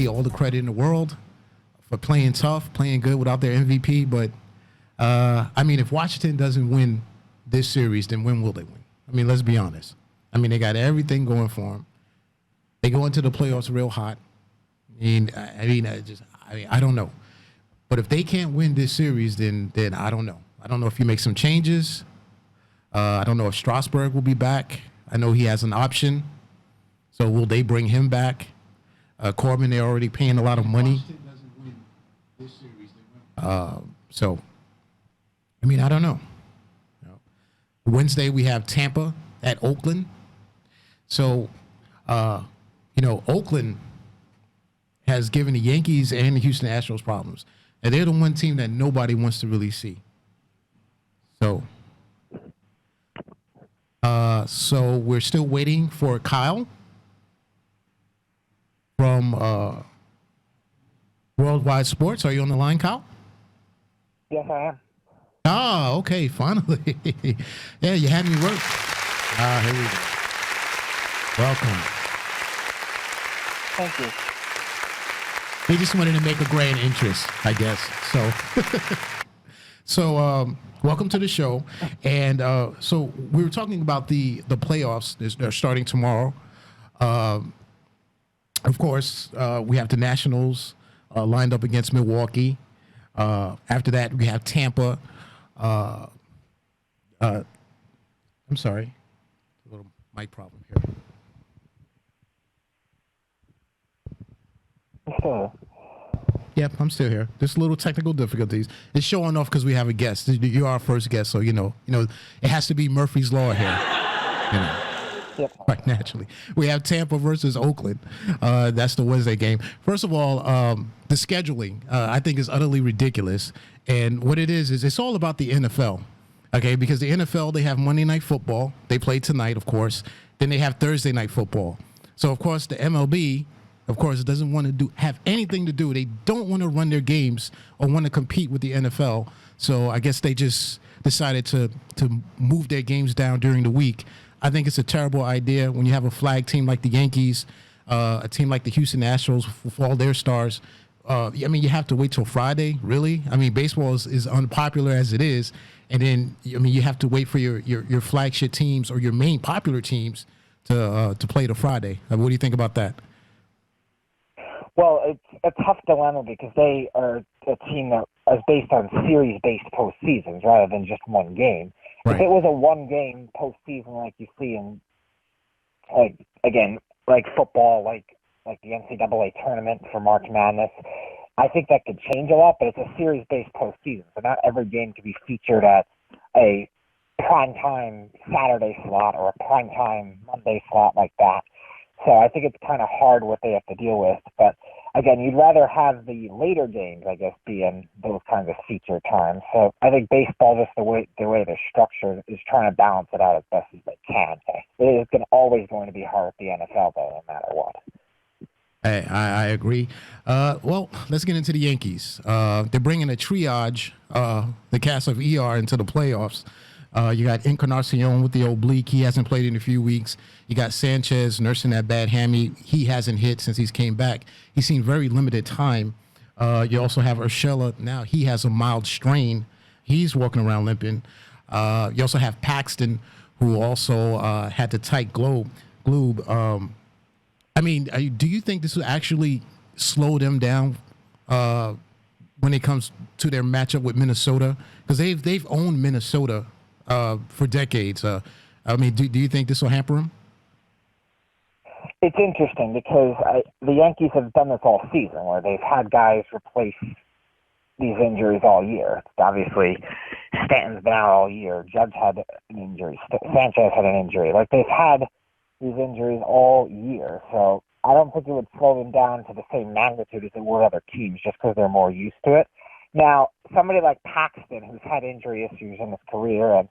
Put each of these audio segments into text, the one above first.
All the credit in the world for playing tough, playing good without their MVP. But, if Washington doesn't win this series, then when will they win? Let's be honest. They got everything going for them. They go into the playoffs real hot. I don't know. But if they can't win this series, then I don't know. I don't know if you make some changes. I don't know if Strasburg will be back. I know he has an option. So will they bring him back? Corbin, they're already paying a lot of money. I don't know. Wednesday, we have Tampa at Oakland. So, Oakland has given the Yankees and the Houston Astros problems. And they're the one team that nobody wants to really see. So we're still waiting for Kyle from Worldwide Sports. Are you on the line, Kyle? Yes, I am. Ah, okay, finally. Yeah, you had me work. Here we go. Welcome. Thank you. They just wanted to make a grand interest, I guess. So, welcome to the show. And so we were talking about the playoffs. They're starting tomorrow. Of course, we have the Nationals lined up against Milwaukee. After that, we have Tampa. I'm sorry. A little mic problem here. Sure. Yep, I'm still here. Just little technical difficulties. It's showing off because we have a guest. You're our first guest, so it has to be Murphy's Law here. Yep. Right, naturally. We have Tampa versus Oakland. That's the Wednesday game. First of all, the scheduling, I think, is utterly ridiculous. And what it is it's all about the NFL, okay? Because the NFL, they have Monday Night Football. They play tonight, of course. Then they have Thursday Night Football. So, of course, the MLB, of course, doesn't want to have anything to do. They don't want to run their games or want to compete with the NFL. So I guess they just decided to move their games down during the week. I think it's a terrible idea when you have a flag team like the Yankees, a team like the Houston Astros with all their stars. You have to wait till Friday, really? Baseball is unpopular as it is. And then, you have to wait for your flagship teams or your main popular teams to play the Friday. What do you think about that? Well, it's a tough dilemma because they are a team that is based on series-based postseasons rather than just one game. Right. If it was a one-game postseason like you see in, like football, like the NCAA tournament for March Madness, I think that could change a lot, but it's a series-based postseason, so not every game can be featured at a primetime Saturday slot or a primetime Monday slot like that. So I think it's kind of hard what they have to deal with. But, again, you'd rather have the later games, I guess, be in those kinds of feature times. So I think baseball, just the way they're structured, is trying to balance it out as best as they can. It is always going to be hard with the NFL, though, no matter what. I agree. Well, let's get into the Yankees. They're bringing a triage, the cast of ER, into the playoffs. You got Encarnacion with the oblique. He hasn't played in a few weeks. You got Sanchez nursing that bad hammy. He hasn't hit since he's came back. He's seen very limited time. You also have Urshela. Now he has a mild strain. He's walking around limping. You also have Paxton, who also had the tight glove. Do you think this will actually slow them down when it comes to their matchup with Minnesota? Because they've owned Minnesota for decades. Do you think this will hamper them? It's interesting because the Yankees have done this all season, where they've had guys replace these injuries all year. Obviously, Stanton's been out all year. Judge had an injury. Sanchez had an injury. They've had these injuries all year, so I don't think it would slow them down to the same magnitude as it would other teams, just because they're more used to it. Now, somebody like Paxton, who's had injury issues in his career, and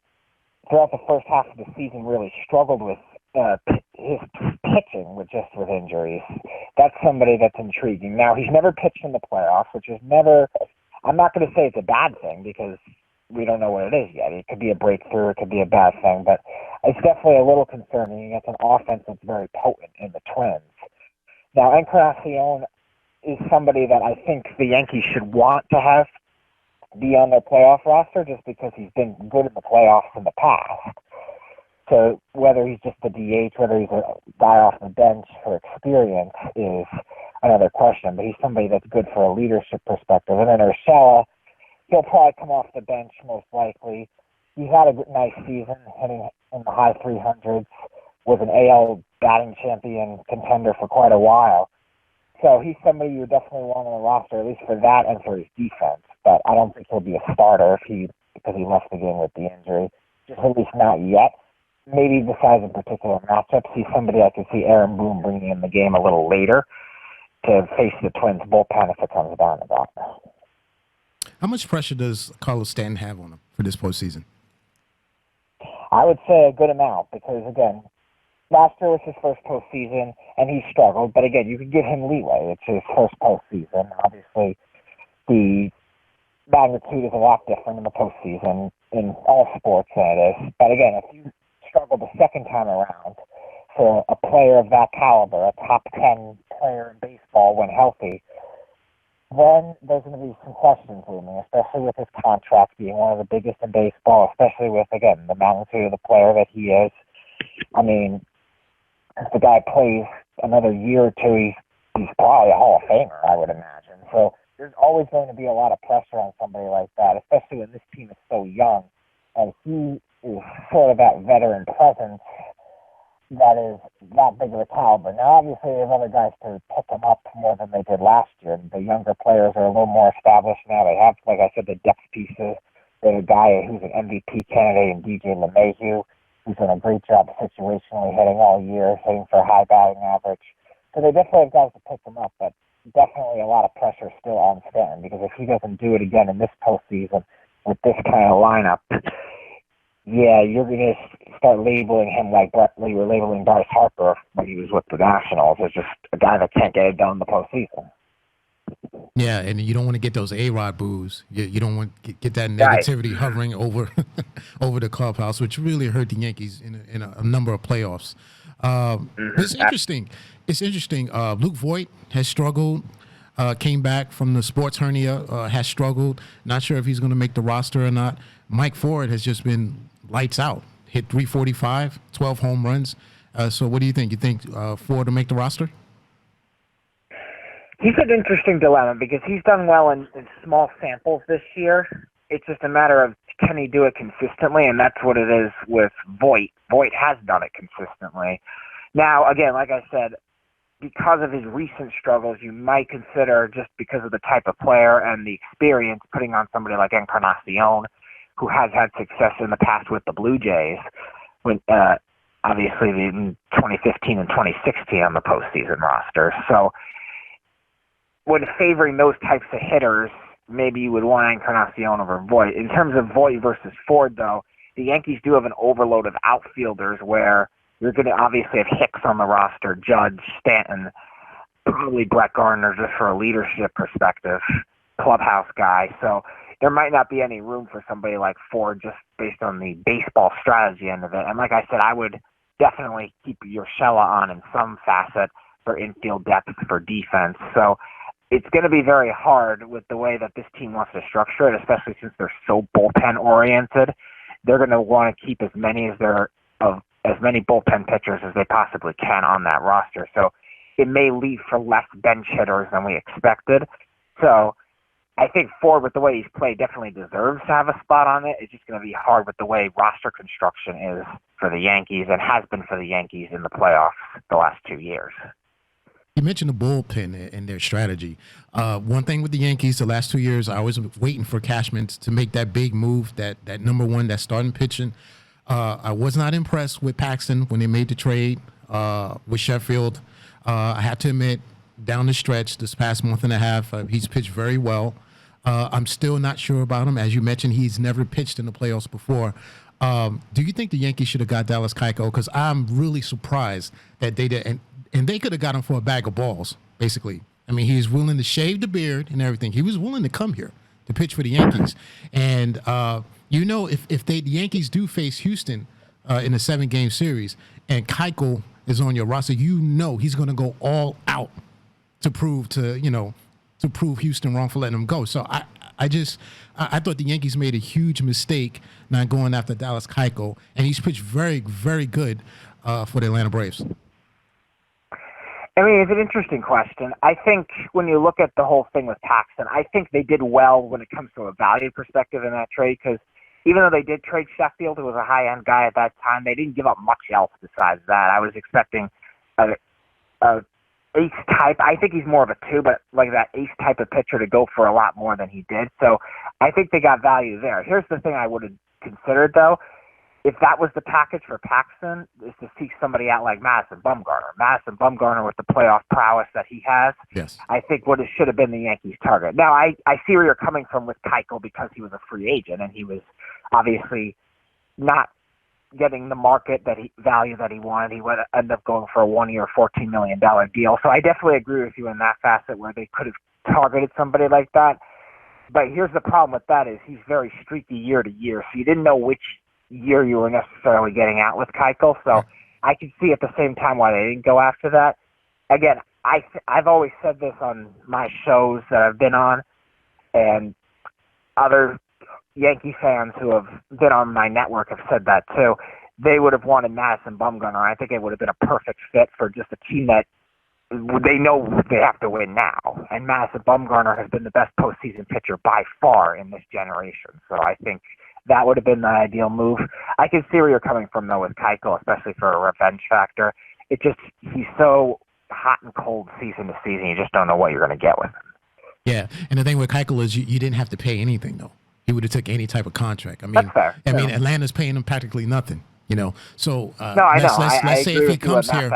throughout the first half of the season really struggled with his pitching with injuries. That's somebody that's intriguing. Now, he's never pitched in the playoffs, which is never – I'm not going to say it's a bad thing because we don't know what it is yet. It could be a breakthrough. It could be a bad thing. But it's definitely a little concerning. It's an offense that's very potent in the Twins. Now, Encarnacion is somebody that I think the Yankees should want to have be on their playoff roster just because he's been good in the playoffs in the past. So whether he's just a DH, whether he's a guy off the bench for experience is another question. But he's somebody that's good for a leadership perspective. And then Urshela, he'll probably come off the bench most likely. He's had a nice season, hitting in the high 300s, was an AL batting champion contender for quite a while. So he's somebody you would definitely want on the roster, at least for that and for his defense. But I don't think he'll be a starter because he left the game with the injury. Just at least not yet. Maybe besides in particular matchups, he's somebody I could see Aaron Boone bringing in the game a little later to face the Twins bullpen if it comes down to that. How much pressure does Carlos Stanton have on him for this postseason? I would say a good amount because, again, last year was his first postseason, and he struggled. But, again, you could give him leeway. It's his first postseason. Obviously, the magnitude is a lot different in the postseason in all sports than it is. But, again, if you struggle the second time around for a player of that caliber, a top 10 player in baseball when healthy, then there's going to be some questions looming, especially with his contract being one of the biggest in baseball, especially with, again, the magnitude of the player that he is. I mean, if the guy plays another year or two, he's probably a Hall of Famer, I would imagine. So there's always going to be a lot of pressure on somebody like that, especially when this team is so young, and he is sort of that veteran presence that is that big of a caliber. Now, obviously, there's other guys to pick him up more than they did last year. The younger players are a little more established now. They have, like I said, the depth pieces. There's a guy who's an MVP candidate in DJ LeMahieu, who's done a great job situationally hitting all year, hitting for a high batting average. So they definitely have guys to pick him up, but definitely a lot of pressure still on Stanton because if he doesn't do it again in this postseason with this kind of lineup, yeah, you're going to start labeling him like you were labeling Bryce Harper when he was with the Nationals as just a guy that can't get it done in the postseason. Yeah, and you don't want to get those A-Rod boos. You don't want to get that negativity hovering over over the clubhouse, which really hurt the Yankees in a number of playoffs. It's interesting. It's interesting. Luke Voigt has struggled. Came back from the sports hernia. Has struggled. Not sure if he's going to make the roster or not. Mike Ford has just been lights out. Hit 345, 12 home runs. So what do you think? You think Ford will make the roster? He's an interesting dilemma because he's done well in small samples this year. It's just a matter of can he do it consistently, and that's what it is with Voigt. Voigt has done it consistently. Now, again, like I said, because of his recent struggles, you might consider, just because of the type of player and the experience, putting on somebody like Encarnacion, who has had success in the past with the Blue Jays, when obviously in 2015 and 2016 on the postseason roster. So when favoring those types of hitters, maybe you would want Encarnacion over Voigt. In terms of Voigt versus Ford, though, the Yankees do have an overload of outfielders where you're going to obviously have Hicks on the roster, Judge, Stanton, probably Brett Gardner just for a leadership perspective, clubhouse guy. So there might not be any room for somebody like Ford just based on the baseball strategy end of it. And like I said, I would definitely keep Urshela on in some facet for infield depth for defense. So it's going to be very hard with the way that this team wants to structure it, especially since they're so bullpen-oriented. They're going to want to keep as many bullpen pitchers as they possibly can on that roster. So it may leave for less bench hitters than we expected. So I think Ford, with the way he's played, definitely deserves to have a spot on it. It's just going to be hard with the way roster construction is for the Yankees and has been for the Yankees in the playoffs the last 2 years. You mentioned the bullpen and their strategy. One thing with the Yankees the last 2 years, I was waiting for Cashman to make that big move, that number one, that starting pitching. I was not impressed with Paxton when they made the trade with Sheffield. I have to admit, down the stretch, this past month and a half, he's pitched very well. I'm still not sure about him. As you mentioned, he's never pitched in the playoffs before. Do you think the Yankees should have got Dallas Keuchel? Because I'm really surprised that they did, and they could have got him for a bag of balls, basically. I mean, he was willing to shave the beard and everything. He was willing to come here to pitch for the Yankees. And if the Yankees do face Houston in a 7-game series, and Keuchel is on your roster, he's going to go all out to prove Houston wrong for letting him go. So I thought the Yankees made a huge mistake not going after Dallas Keuchel, and he's pitched very, very good for the Atlanta Braves. I mean, it's an interesting question. I think when you look at the whole thing with Paxton, I think they did well when it comes to a value perspective in that trade, because even though they did trade Sheffield, who was a high-end guy at that time, they didn't give up much else besides that. I was expecting a ace type. I think he's more of a 2, but like that ace type of pitcher to go for a lot more than he did. So I think they got value there. Here's the thing I would have considered, though. If that was the package for Paxton, is to seek somebody out like Madison Bumgarner. Madison Bumgarner with the playoff prowess that he has, yes, I think should have been the Yankees' target. Now, I see where you're coming from with Keuchel because he was a free agent and he was obviously not getting the market value that he wanted. He would end up going for a 1-year, $14 million deal. So I definitely agree with you in that facet where they could have targeted somebody like that. But here's the problem with that is he's very streaky year to year, so you didn't know which year you were necessarily getting out with Keuchel. So I can see at the same time why they didn't go after that. Again, I've always said this on my shows that I've been on, and other Yankee fans who have been on my network have said that too. They would have wanted Madison Bumgarner. I think it would have been a perfect fit for just a team that they know they have to win now. And Madison Bumgarner has been the best postseason pitcher by far in this generation. So I think that would have been the ideal move. I can see where you're coming from, though, with Keuchel, especially for a revenge factor. He's so hot and cold season to season, you just don't know what you're going to get with him. Yeah, and the thing with Keuchel is you didn't have to pay anything, though. He would have took any type of contract. I mean, that's fair. I mean, Atlanta's paying him practically nothing. So no, I know. Let's say if he comes here,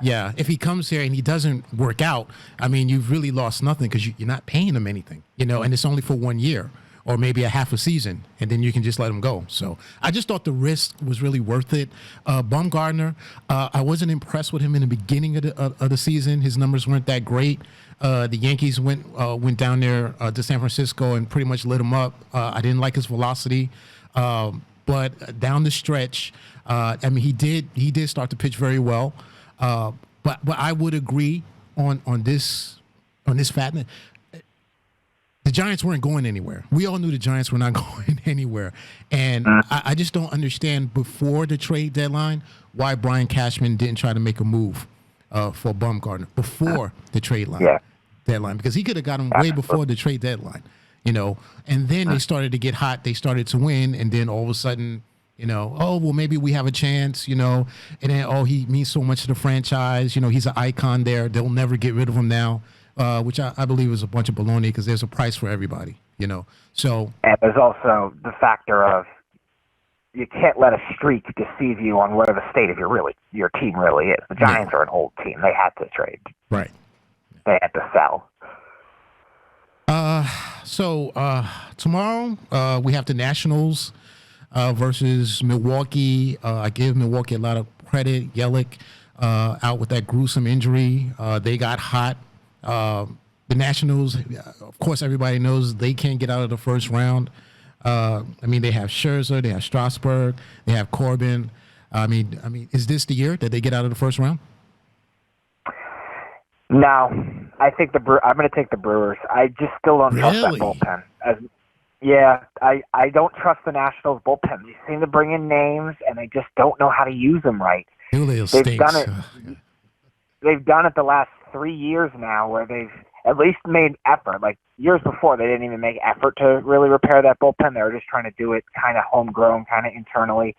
yeah, if he comes here and he doesn't work out, I mean, you've really lost nothing because you're not paying him anything, and it's only for 1 year or maybe a half a season, and then you can just let him go. So I just thought the risk was really worth it. Bumgarner, I wasn't impressed with him in the beginning of the season. His numbers weren't that great. The Yankees went down there to San Francisco and pretty much lit him up. I didn't like his velocity. But down the stretch, I mean, he did start to pitch very well. But I would agree on this fact. The Giants weren't going anywhere. We all knew the Giants were not going anywhere. And I just don't understand before the trade deadline why Brian Cashman didn't try to make a move for Bumgarner before the trade deadline, because he could have got him way before the trade deadline. And then they started to get hot. They started to win. And then all of a sudden, maybe we have a chance, and then, he means so much to the franchise. He's an icon there. They'll never get rid of him now, which I believe is a bunch of baloney because there's a price for everybody, So. And there's also the factor of you can't let a streak deceive you on where the state of your team really is. The Giants are an old team. They had to trade. Right. They had to sell. So tomorrow we have the Nationals versus Milwaukee. I give Milwaukee a lot of credit. Yelich out with that gruesome injury. They got hot. The Nationals, of course, everybody knows they can't get out of the first round. I mean, they have Scherzer, they have Strasburg, they have Corbin. I mean, is this the year that they get out of the first round? No, I think I'm going to take the Brewers. I just still don't trust that bullpen. I don't trust the Nationals bullpen. They seem to bring in names, and they just don't know how to use them right. They've done it. They've done it the last 3 years now, where they've at least made effort. Like years before, they didn't even make effort to really repair that bullpen. They were just trying to do it kind of homegrown, kind of internally.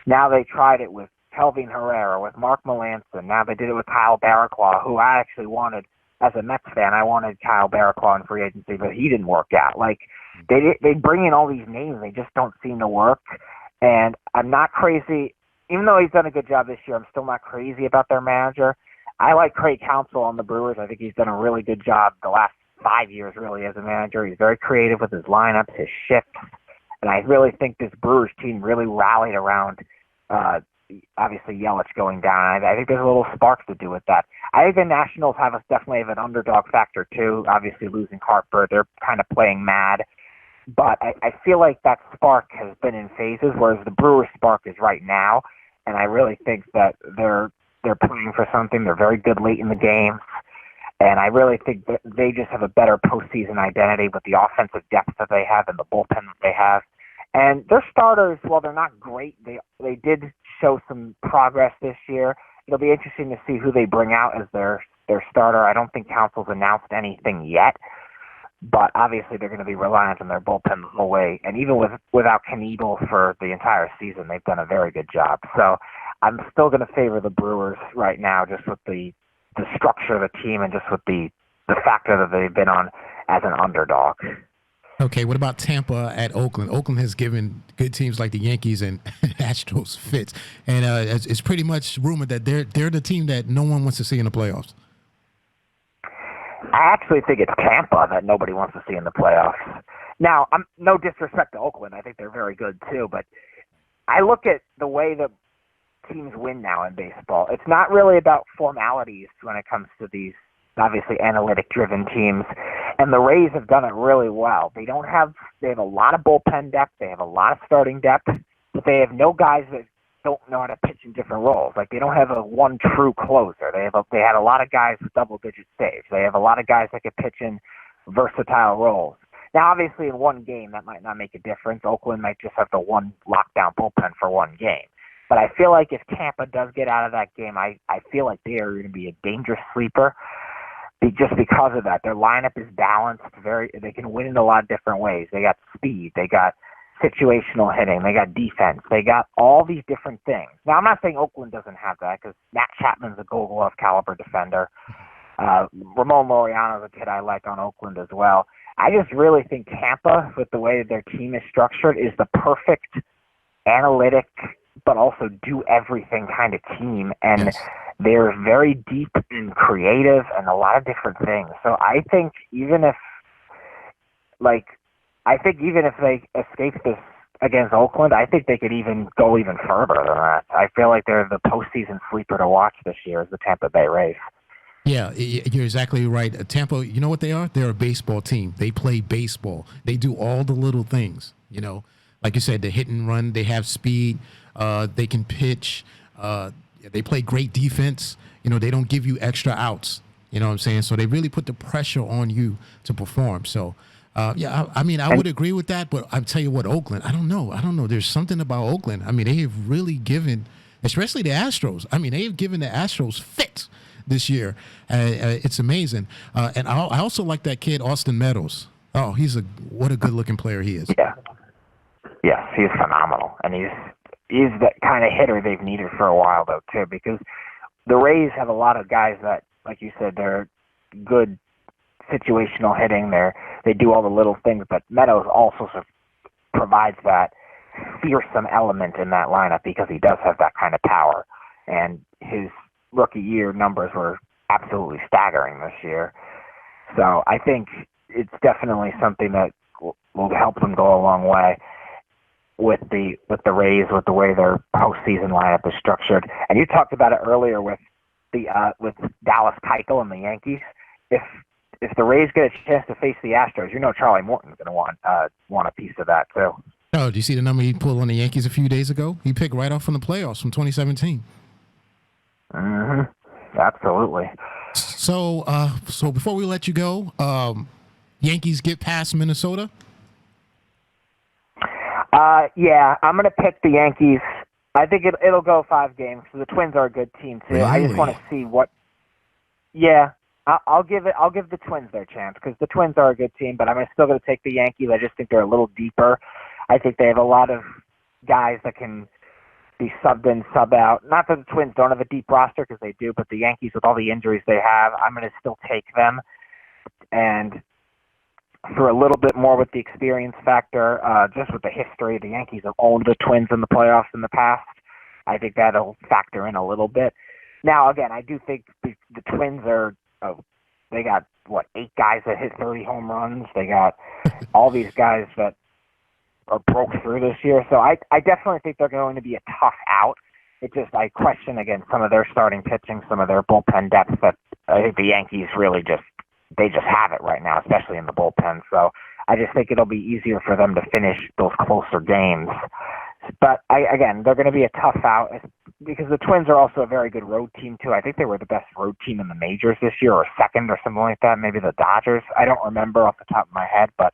Now they tried it with Kelvin Herrera, with Mark Melancon. Now they did it with Kyle Barraclough, who I actually wanted as a Mets fan. I wanted Kyle Barraclough in free agency, but he didn't work out. Like they bring in all these names, they just don't seem to work. And I'm not crazy, even though he's done a good job this year. I'm still not crazy about their manager. I like Craig Counsell on the Brewers. I think he's done a really good job the last 5 years, really, as a manager. He's very creative with his lineups, his shifts. And I really think this Brewers team really rallied around, obviously, Yelich going down. I think there's a little sparks to do with that. I think the Nationals definitely have an underdog factor, too. Obviously, losing Harper, they're kind of playing mad. But I feel like that spark has been in phases, whereas the Brewers spark is right now. And I really think that they're playing for something. They're very good late in the game. And I really think that they just have a better postseason identity with the offensive depth that they have and the bullpen that they have. And their starters, while they're not great, they did show some progress this year. It'll be interesting to see who they bring out as their starter. I don't think Council's announced anything yet, but obviously they're going to be reliant on their bullpen the whole way. And even without Knievel for the entire season, they've done a very good job. So I'm still going to favor the Brewers right now, just with the structure of the team and just with the factor that they've been on as an underdog. Okay, what about Tampa at Oakland? Oakland has given good teams like the Yankees and Astros fits, and it's pretty much rumored that they're the team that no one wants to see in the playoffs. I actually think it's Tampa that nobody wants to see in the playoffs. Now, I'm no disrespect to Oakland. I think they're very good too, but I look at the way that teams win now in baseball. It's not really about formalities when it comes to these obviously analytic-driven teams, and the Rays have done it really well. They have a lot of bullpen depth, they have a lot of starting depth, but they have no guys that don't know how to pitch in different roles. Like, they don't have a one true closer. They had a lot of guys with double-digit saves. They have a lot of guys that can pitch in versatile roles. Now, obviously, in one game, that might not make a difference. Oakland might just have the one lockdown bullpen for one game. But I feel like if Tampa does get out of that game, I feel like they are going to be a dangerous sleeper just because of that. Their lineup is balanced. They can win in a lot of different ways. They got speed. They got situational hitting. They got defense. They got all these different things. Now, I'm not saying Oakland doesn't have that because Matt Chapman's a Gold Glove caliber defender. Ramon Laureano's a kid I like on Oakland as well. I just really think Tampa, with the way that their team is structured, is the perfect analytic but also do everything kind of team. And yes, they're very deep and creative and a lot of different things. So I think even if they escape this against Oakland, I think they could even go even further than that. I feel like they're the postseason sleeper to watch this year is the Tampa Bay Rays. Yeah, you're exactly right. Tampa, you know what they are? They're a baseball team. They play baseball. They do all the little things, Like you said, they hit and run. They have speed. They can pitch. They play great defense. They don't give you extra outs. You know what I'm saying? So they really put the pressure on you to perform. So, I would agree with that. But I'll tell you what, Oakland, I don't know. There's something about Oakland. They have really given, especially the Astros. They have given the Astros fits this year. It's amazing. And I also like that kid, Austin Meadows. Oh, what a good-looking player he is. Yeah. Yes, he's phenomenal. And he's that kind of hitter they've needed for a while, though, too, because the Rays have a lot of guys that, like you said, they're good situational hitting. They do all the little things, but Meadows also sort of provides that fearsome element in that lineup because he does have that kind of power. And his rookie year numbers were absolutely staggering this year. So I think it's definitely something that will help them go a long way with the Rays, with the way their postseason lineup is structured. And you talked about it earlier with Dallas Keuchel and the Yankees. If the Rays get a chance to face the Astros, Charlie Morton's going to want a piece of that too. Oh, do you see the number he pulled on the Yankees a few days ago? He picked right off from the playoffs from 2017. Mm-hmm. Absolutely. So before we let you go, Yankees get past Minnesota? Yeah, I'm going to pick the Yankees. I think it'll go 5 games. The Twins are a good team too. Really? I just want to see what. Yeah, I'll give the Twins their chance because the Twins are a good team. But I'm still going to take the Yankees. I just think they're a little deeper. I think they have a lot of guys that can be subbed in, sub out. Not that the Twins don't have a deep roster because they do, but the Yankees with all the injuries they have, I'm going to still take them. And for a little bit more with the experience factor, just with the history, the Yankees have owned the Twins in the playoffs in the past. I think that'll factor in a little bit. Now, again, I do think the Twins they got, 8 guys that hit 30 home runs. They got all these guys that broke through this year. So I definitely think they're going to be a tough out. It just, I question, again, some of their starting pitching, some of their bullpen depth, but I think the Yankees really just have it right now, especially in the bullpen. So I just think it'll be easier for them to finish those closer games. But, again, they're going to be a tough out because the Twins are also a very good road team, too. I think they were the best road team in the majors this year, or second or something like that, maybe the Dodgers. I don't remember off the top of my head, but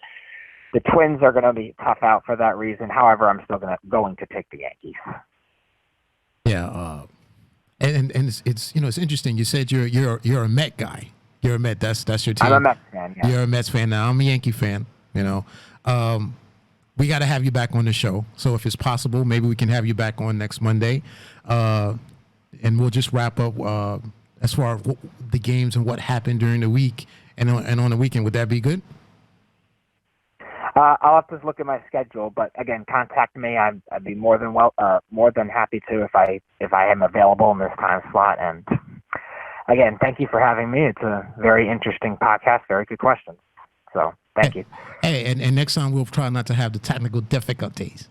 the Twins are going to be tough out for that reason. However, I'm still going to take the Yankees. Yeah, and it's it's interesting. You said you're a Met guy. You're a Met. That's your team. I'm a Mets fan. Yeah. You're a Mets fan now. I'm a Yankee fan. We got to have you back on the show. So if it's possible, maybe we can have you back on next Monday, and we'll just wrap up as far as the games and what happened during the week and on the weekend. Would that be good? I'll have to look at my schedule, but again, contact me. I'd be more than happy to if I am available in this time slot. And again, thank you for having me. It's a very interesting podcast, very good questions. So thank you. Hey, and next time we'll try not to have the technical difficulties,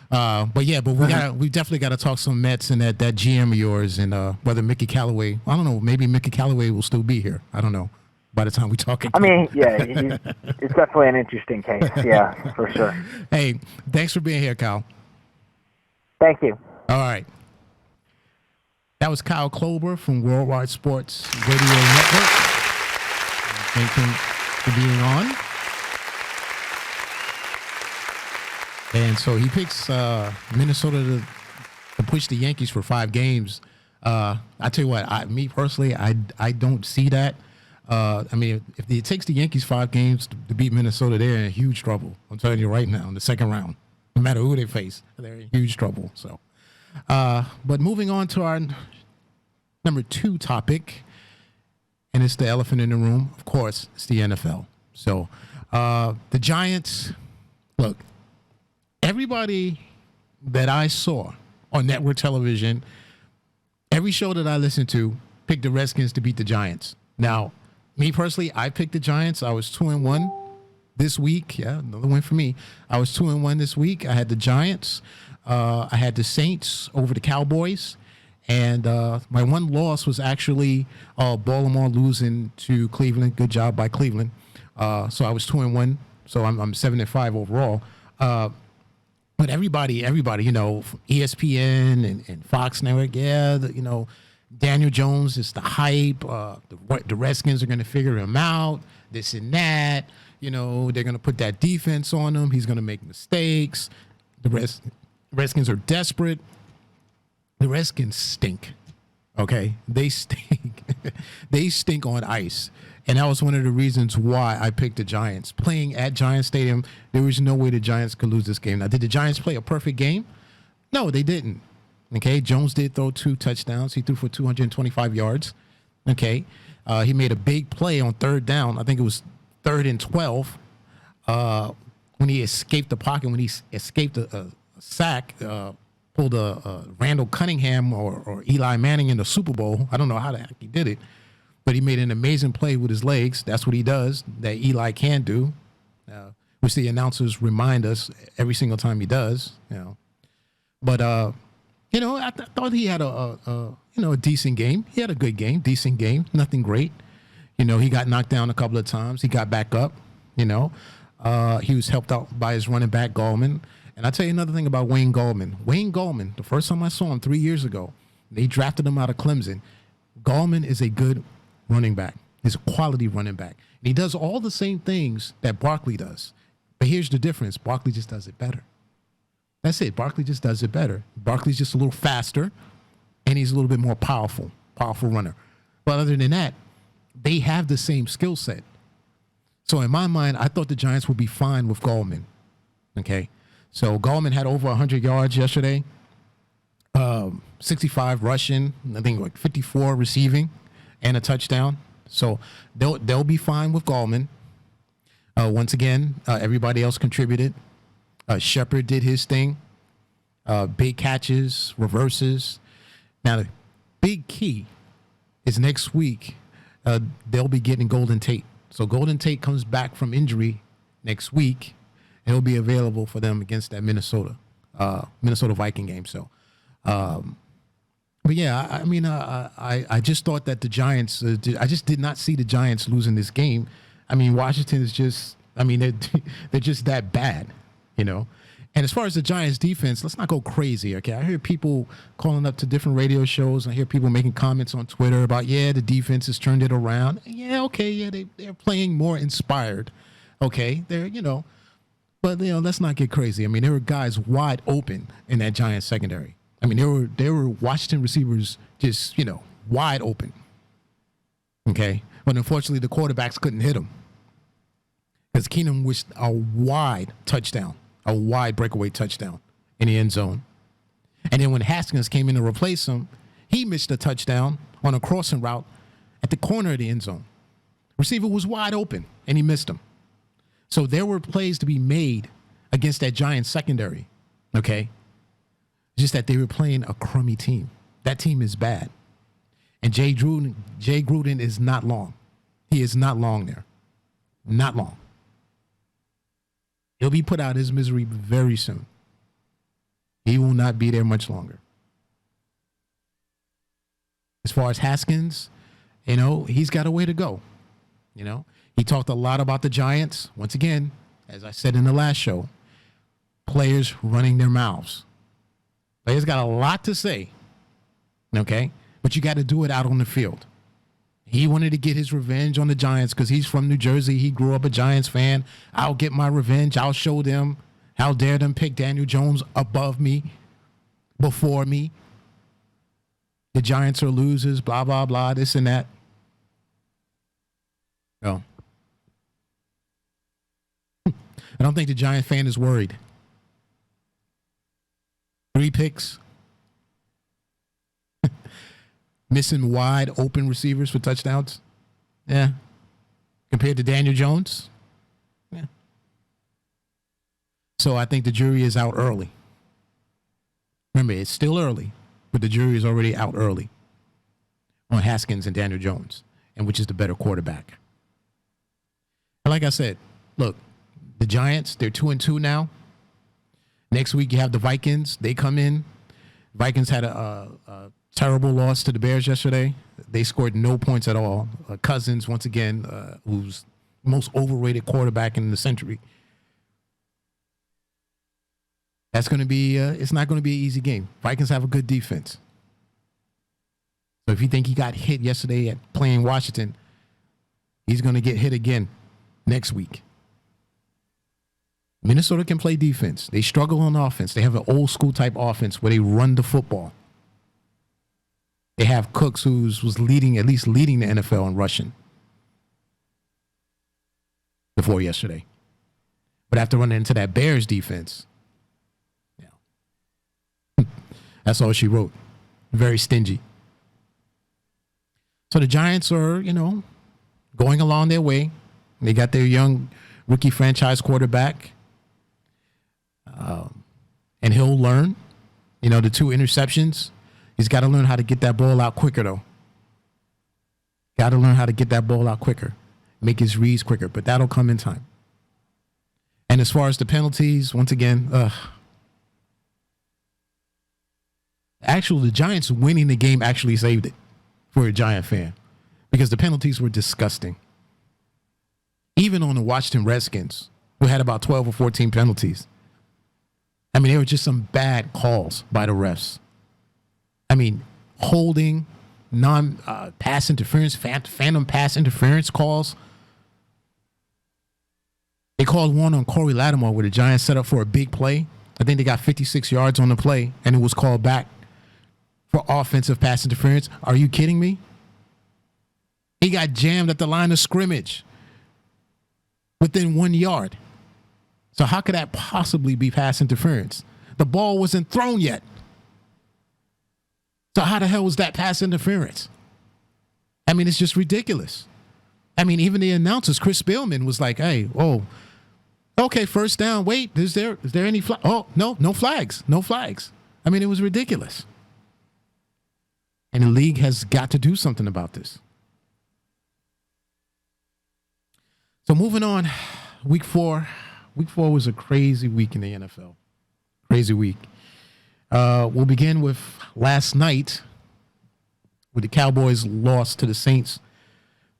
But we definitely got to talk some Mets and that GM of yours and whether Mickey Callaway. I don't know. Maybe Mickey Callaway will still be here. I don't know. By the time we talk again. I mean, yeah, it's definitely an interesting case. Yeah, for sure. Hey, thanks for being here, Kyle. Thank you. All right. That was Kyle Klober from Worldwide Sports Radio Network. Thank him for being on. And so he picks Minnesota to push the Yankees for 5 games. I tell you what, me personally, I don't see that. I mean, if it takes the Yankees 5 games to beat Minnesota, they're in huge trouble. I'm telling you right now, in the second round, no matter who they face, they're in huge trouble. So, but moving on to our number 2 topic, and it's the elephant in the room. Of course, it's the NFL. So, the Giants. Look, everybody that I saw on network television, every show that I listened to, picked the Redskins to beat the Giants. Now, me personally, I picked the Giants. I was 2-1 this week. Yeah, another win for me. I was 2-1 this week. I had the Giants. I had the Saints over the Cowboys. And my one loss was actually Baltimore losing to Cleveland. Good job by Cleveland. So I was 2-1. So I'm 7-5 overall. But everybody, from ESPN and Fox Network, Daniel Jones is the hype. The Redskins are going to figure him out, this and that. They're going to put that defense on him. He's going to make mistakes. The Redskins are desperate. The Redskins stink. Okay? They stink. They stink on ice. And that was one of the reasons why I picked the Giants. Playing at Giants Stadium, there was no way the Giants could lose this game. Now, did the Giants play a perfect game? No, they didn't. Okay, Jones did throw 2 touchdowns. He threw for 225 yards. Okay, he made a big play on 3rd down. I think it was 3rd and 12 when he escaped the pocket, when he escaped a sack, pulled a Randall Cunningham or Eli Manning in the Super Bowl. I don't know how the heck he did it, but he made an amazing play with his legs. That's what he does, that Eli can do, which the announcers remind us every single time he does. But I thought he had a decent game. He had a good game, decent game, nothing great. He got knocked down a couple of times. He got back up. He was helped out by his running back, Gallman. And I'll tell you another thing about Wayne Gallman. Wayne Gallman, the first time I saw him 3 years ago, they drafted him out of Clemson. Gallman is a good running back. He's a quality running back. And he does all the same things that Barkley does. But here's the difference. Barkley just does it better. That's it. Barkley just does it better. Barkley's just a little faster, and he's a little bit more powerful runner. But other than that, they have the same skill set. So in my mind, I thought the Giants would be fine with Gallman. Okay? So Gallman had over 100 yards yesterday, 65 rushing, I think like 54 receiving, and a touchdown. So they'll be fine with Gallman. Once again, everybody else contributed. Shepard did his thing. Big catches, reverses. Now, the big key is next week, they'll be getting Golden Tate. So Golden Tate comes back from injury next week, He'll be available for them against that Minnesota Viking game. So, but yeah, I just thought that the Giants. I just did not see the Giants losing this game. I mean, Washington is just. I mean, they're just that bad, you know. And as far as the Giants defense, let's not go crazy, okay? I hear people calling up to different radio shows. I hear people making comments on Twitter about, the defense has turned it around. Yeah, okay, they're playing more inspired, okay? They're, but, let's not get crazy. I mean, there were guys wide open in that Giants secondary. I mean, there were Washington receivers just, wide open, okay? But unfortunately, the quarterbacks couldn't hit them because Keenum wished a wide touchdown. A wide breakaway touchdown in the end zone. And then when Haskins came in to replace him, he missed a touchdown on a crossing route at the corner of the end zone. Receiver was wide open, and he missed him. So there were plays to be made against that Giants secondary, okay? Just that they were playing a crummy team. That team is bad. And Jay Gruden is not long. He is not long there. Not long. He'll be put out of his misery very soon. He will not be there much longer. As far as Haskins, he's got a way to go. He talked a lot about the Giants. Once again, as I said in the last show, players running their mouths. Players got a lot to say, okay? But you got to do it out on the field. He wanted to get his revenge on the Giants because he's from New Jersey. He grew up a Giants fan. I'll get my revenge. I'll show them. How dare them pick Daniel Jones above me, before me. The Giants are losers, blah, blah, blah, this and that. No. I don't think the Giant fan is worried. 3 picks. Missing wide open receivers for touchdowns. Yeah. Compared to Daniel Jones. Yeah. So I think the jury is out early. Remember, it's still early, but the jury is already out early on Haskins and Daniel Jones, and which is the better quarterback. And like I said, look, the Giants, they're 2-2 now. Next week you have the Vikings. They come in. Vikings had a terrible loss to the Bears yesterday. They scored no points at all. Cousins, once again, who's most overrated quarterback in the century. That's going to be, it's not going to be an easy game. Vikings have a good defense. So if you think he got hit yesterday at playing Washington, he's going to get hit again next week. Minnesota can play defense. They struggle on offense. They have an old school type offense where they run the football. They have Cooks, who was leading the NFL in rushing before yesterday. But after running into that Bears defense, that's all she wrote. Very stingy. So the Giants are, going along their way. They got their young rookie franchise quarterback. And he'll learn, the 2 interceptions. He's got to learn how to get that ball out quicker, though. Got to learn how to get that ball out quicker. Make his reads quicker, but that'll come in time. And as far as the penalties, once again, the Giants winning the game actually saved it for a Giant fan because the penalties were disgusting. Even on the Washington Redskins, who had about 12 or 14 penalties. I mean, there were just some bad calls by the refs. I mean, holding, pass interference, phantom pass interference calls. They called one on Corey Lattimore where the Giants set up for a big play. I think they got 56 yards on the play, and it was called back for offensive pass interference. Are you kidding me? He got jammed at the line of scrimmage within 1 yard. So how could that possibly be pass interference? The ball wasn't thrown yet. So how the hell was that pass interference? I mean, it's just ridiculous. I mean, even the announcers, Chris Spielman, was like, hey, okay, first down. Wait, is there any flag? Oh, no flags. No flags. I mean, it was ridiculous. And the league has got to do something about this. So moving on, week 4, Week 4 was a crazy week in the NFL. Crazy week. We'll begin with last night, where the Cowboys lost to the Saints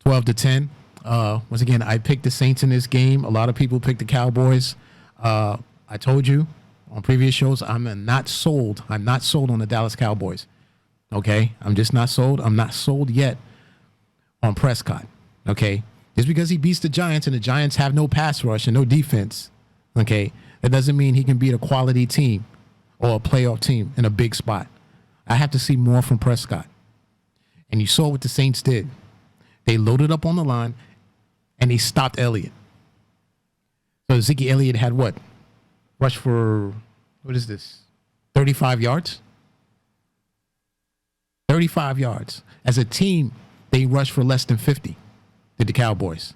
12-10. Once again, I picked the Saints in this game. A lot of people picked the Cowboys. I told you on previous shows, I'm not sold. I'm not sold on the Dallas Cowboys. Okay? I'm just not sold. I'm not sold yet on Prescott. Okay? Just because he beats the Giants and the Giants have no pass rush and no defense, okay, that doesn't mean he can beat a quality team or a playoff team in a big spot. I have to see more from Prescott. And you saw what the Saints did. They loaded up on the line, and they stopped Elliott. So Zeke Elliott had what? Rushed for, what is this, 35 yards? 35 yards. As a team, they rushed for less than 50, did the Cowboys.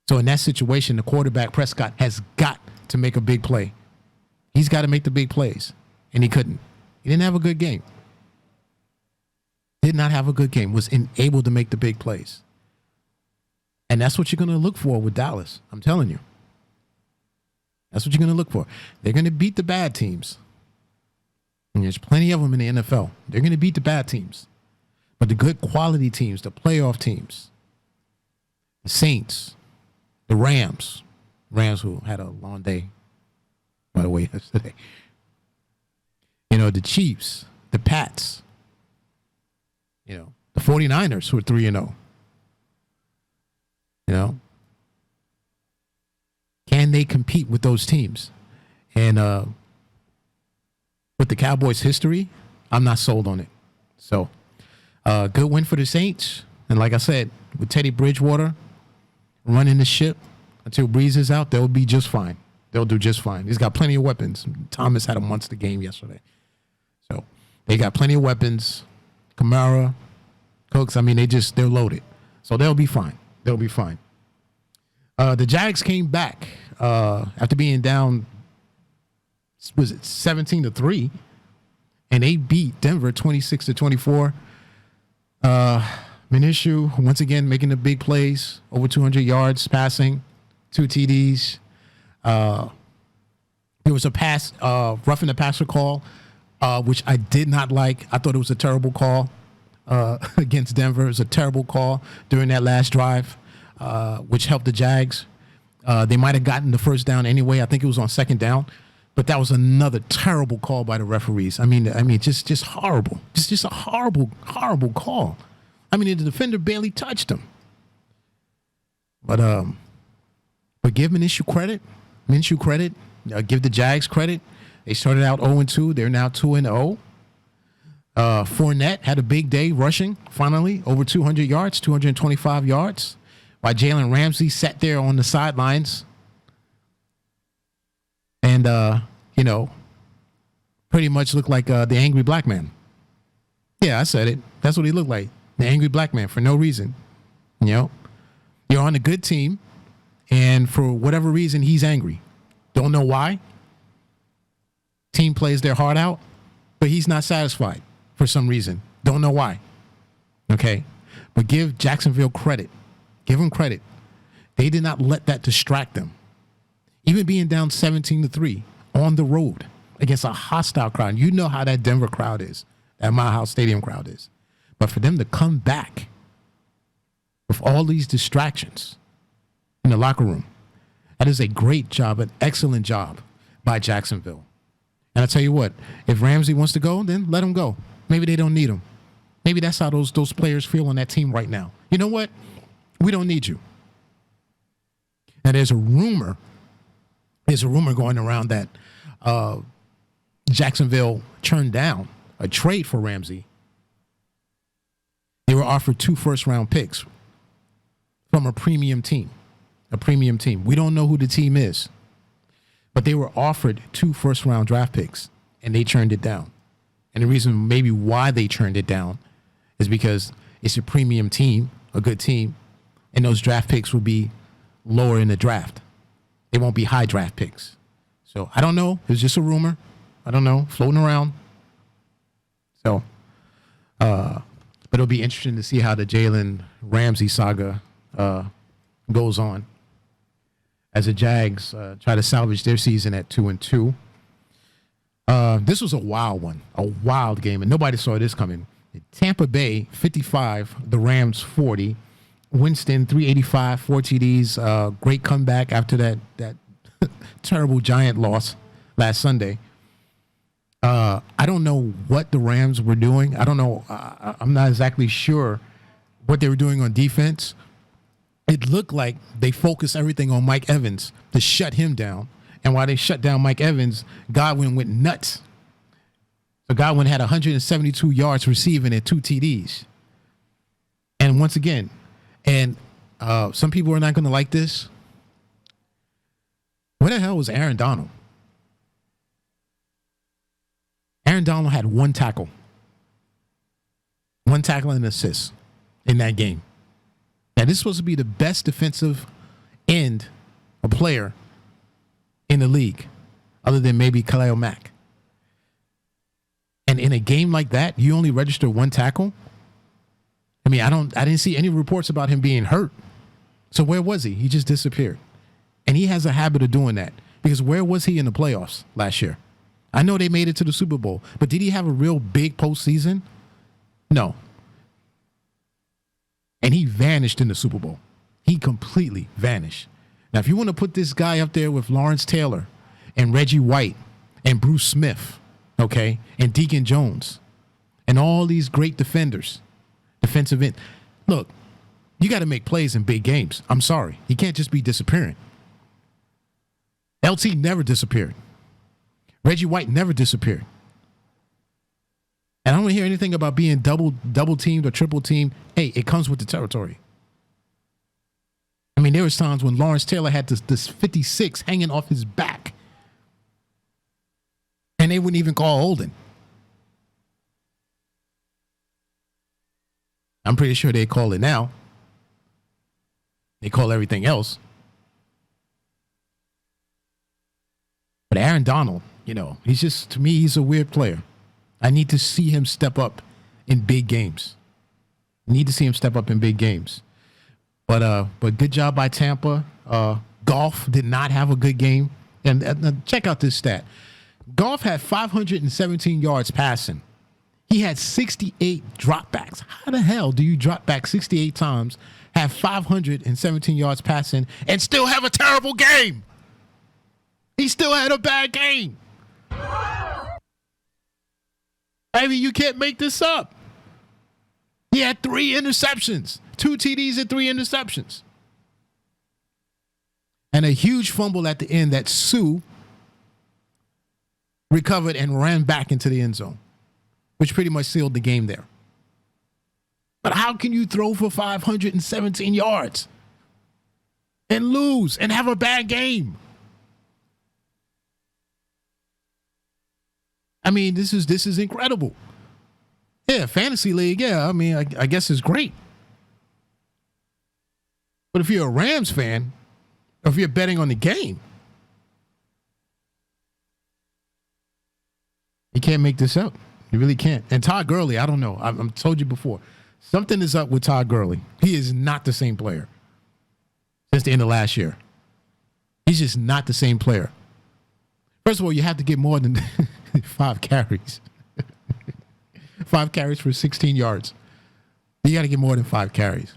So in that situation, the quarterback, Prescott, has got to make a big play. He's got to make the big plays, and he couldn't. He didn't have a good game. Did not have a good game. Was unable to make the big plays. And that's what you're going to look for with Dallas. I'm telling you. That's what you're going to look for. They're going to beat the bad teams. And there's plenty of them in the NFL. They're going to beat the bad teams. But the good quality teams, the playoff teams, the Saints, the Rams who had a long day, by the way, yesterday. You know, the Chiefs, the Pats, you know, the 49ers who are 3-0. You know, can they compete with those teams? And with the Cowboys' history, I'm not sold on it. So, good win for the Saints. And like I said, with Teddy Bridgewater running the ship until Breeze is out, they'll be just fine. They'll do just fine. He's got plenty of weapons. Thomas had a monster game yesterday. So, they got plenty of weapons. Kamara, Cooks, I mean, they're loaded. So, they'll be fine. They'll be fine. The Jags came back after being down, was it 17-3, and they beat Denver 26-24. Minshew once again making the big plays, over 200 yards passing, 2 TDs. There was a pass, roughing the passer call, which I did not like. I thought it was a terrible call against Denver. It was a terrible call during that last drive, which helped the Jags. They might have gotten the first down anyway. I think it was on second down. But that was another terrible call by the referees. I mean, just horrible. Just a horrible, horrible call. I mean, the defender barely touched him. But give Minshew credit. Give the Jags credit. They started out 0-2. They're now 2-0. Fournette had a big day rushing, finally, over 200 yards, 225 yards. While Jalen Ramsey sat there on the sidelines and, pretty much looked like the angry black man. Yeah, I said it. That's what he looked like, the angry black man, for no reason. You know, you're on a good team, and for whatever reason, he's angry. Don't know why. Team plays their heart out, but he's not satisfied for some reason. Don't know why. Okay? But give Jacksonville credit. Give them credit. They did not let that distract them. Even being down 17-3 on the road against a hostile crowd. You know how that Denver crowd is, that Mile High Stadium crowd is. But for them to come back with all these distractions in the locker room, that is a great job, an excellent job by Jacksonville. And I tell you what, if Ramsey wants to go, then let him go. Maybe they don't need him. Maybe that's how those players feel on that team right now. You know what? We don't need you. And there's a rumor going around that Jacksonville turned down a trade for Ramsey. They were offered 2 first-round picks from a premium team. We don't know who the team is, but they were offered 2 first-round draft picks, and they turned it down. And the reason maybe why they turned it down is because it's a premium team, a good team, and those draft picks will be lower in the draft. They won't be high draft picks. So I don't know. It's just a rumor. I don't know, floating around. So, but it'll be interesting to see how the Jalen Ramsey saga goes on as the Jags try to salvage their season at 2-2. This was a wild one, a wild game, and nobody saw this coming. Tampa Bay 55, the Rams 40. Winston 385, 4 TDs. Great comeback after that terrible Giant loss last Sunday. I don't know what the Rams were doing. I don't know. I'm not exactly sure what they were doing on defense. It looked like they focused everything on Mike Evans to shut him down. And while they shut down Mike Evans, Godwin went nuts. So Godwin had 172 yards receiving and 2 TDs. And once again, some people are not going to like this. Where the hell was Aaron Donald? Aaron Donald had 1 tackle. 1 tackle and an assist in that game. Now, this is supposed to be the best defensive end, a player in the league, other than maybe Khalil Mack. And in a game like that, you only register 1 tackle? I mean, I didn't see any reports about him being hurt. So where was he? He just disappeared. And he has a habit of doing that, because where was he in the playoffs last year? I know they made it to the Super Bowl, but did he have a real big postseason? No. And he vanished in the Super Bowl. He completely vanished. Now, if you want to put this guy up there with Lawrence Taylor and Reggie White and Bruce Smith, okay, and Deacon Jones and all these great defenders, defensive end, look, you got to make plays in big games. I'm sorry. He can't just be disappearing. LT never disappeared. Reggie White never disappeared. And I don't hear anything about being double teamed or triple teamed. Hey, it comes with the territory. I mean, there was times when Lawrence Taylor had this 56 hanging off his back, and they wouldn't even call holding. I'm pretty sure they call it now. They call everything else. But Aaron Donald, he's just, to me, he's a weird player. I need to see him step up in big games. But good job by Tampa. Goff did not have a good game. And check out this stat. Goff had 517 yards passing. He had 68 dropbacks. How the hell do you drop back 68 times, have 517 yards passing, and still have a terrible game? He still had a bad game. I mean, you can't make this up. He had 3 interceptions, 2 TDs and 3 interceptions. And a huge fumble at the end that Sue recovered and ran back into the end zone, which pretty much sealed the game there. But how can you throw for 517 yards and lose and have a bad game? I mean, this is incredible. Yeah, fantasy league, yeah, I mean, I guess it's great. But if you're a Rams fan, or if you're betting on the game, you can't make this up. You really can't. And Todd Gurley, I don't know. I've told you before. Something is up with Todd Gurley. He is not the same player since the end of last year. He's just not the same player. First of all, you have to get more than 5 carries. 5 carries for 16 yards. You got to get more than 5 carries.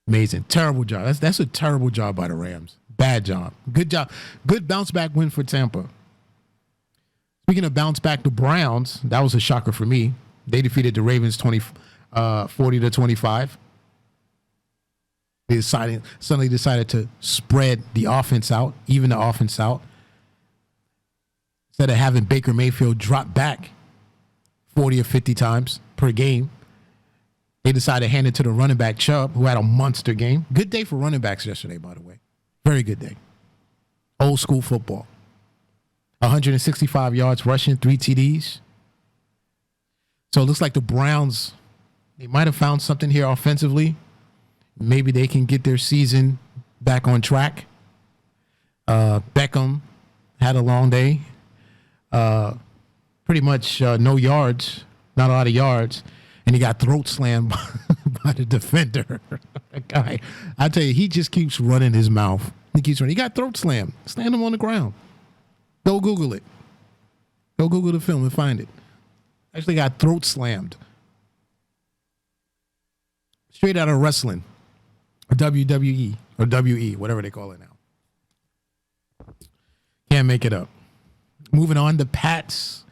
Amazing. Terrible job. That's a terrible job by the Rams. Bad job. Good job. Good bounce back win for Tampa. Speaking of bounce back, the Browns, that was a shocker for me. They defeated the Ravens 40-25. They suddenly decided to spread the offense out, even the offense out. Instead of having Baker Mayfield drop back 40 or 50 times per game, they decided to hand it to the running back Chubb, who had a monster game. Good day for running backs yesterday, by the way. Very good day. Old school football. 165 yards rushing, 3 TDs. So it looks like the Browns, they might have found something here offensively. Maybe they can get their season back on track. Beckham had a long day. Pretty much no yards, not a lot of yards. And he got throat slammed by the defender. That guy, I tell you, he just keeps running his mouth. He keeps running. He got throat slammed. Slammed him on the ground. Go Google it. Go Google the film and find it. Actually got throat slammed. Straight out of wrestling. Or WWE. Or WE. Whatever they call it now. Can't make it up. Moving on, the Pats